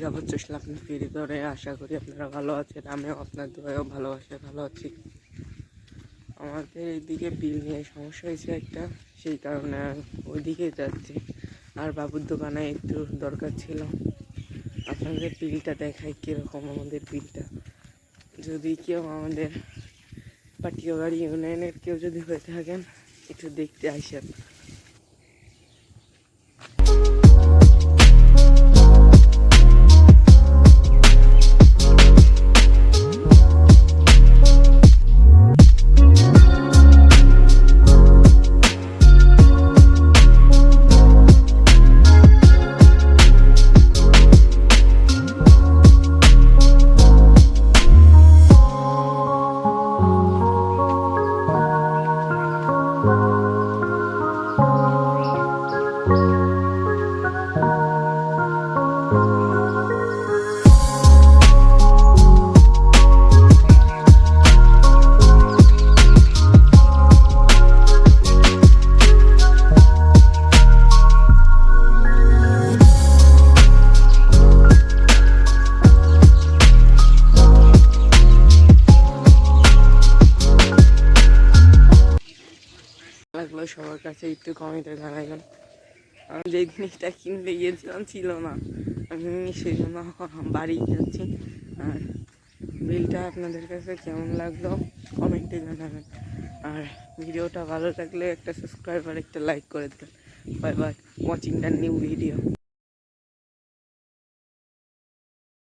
যাবত চলে আপনার ভিতরে। আশা করি আপনারা ভালো আছেন, আমিও আপনার দোয়ায়ও ভালো আছি। আমাদের এইদিকে বিল নিয়ে সমস্যা হয়েছে একটা, সেই কারণে ওইদিকে যাচ্ছি। আর বাবুর দোকানে একটু দরকার ছিল। আপনাদের বিলটা দেখাই কীরকম আমাদের বিলটা। যদি কেউ আমাদের পাটিয়াবাড়ি ইউনিয়নের কেউ যদি হয়ে থাকেন একটু দেখতে আসেন। লাগলো সবার কাছে একটু কমেন্টে জানাবেন। আমি যেই জিনিসটা কিনতে গিয়েছিলাম ছিল না, আমি সেই জন্য বাড়ি যাচ্ছি। আর বিলটা আপনাদের কাছে কেমন লাগলো কমেন্টে জানাবেন। আর ভিডিওটা ভালো লাগলে একটা সাবস্ক্রাইব আর একটা লাইক করে দেবেন। Bye bye, watching the new video.